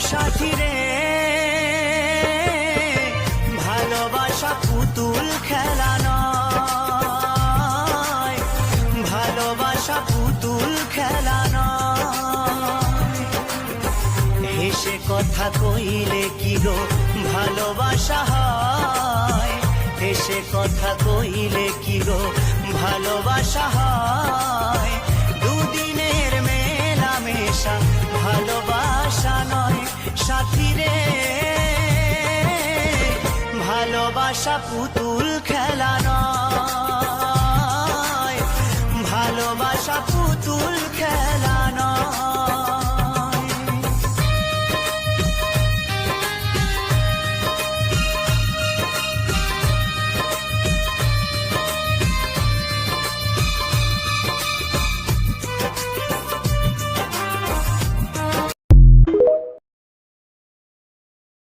সাথী রে ভালোবাসা পুতুল খেলা নয়, ভালোবাসা পুতুল খেলা নয়। হেসে কথা কইলে কি গো ভালোবাসা হয়, হেসে কথা কইলে কি গো ভালোবাসা হয়। দুদিনের মেলামেশা ভালোবাসা নয় সাথী রে, ভালোবাসা পুতুল খেলা নয়।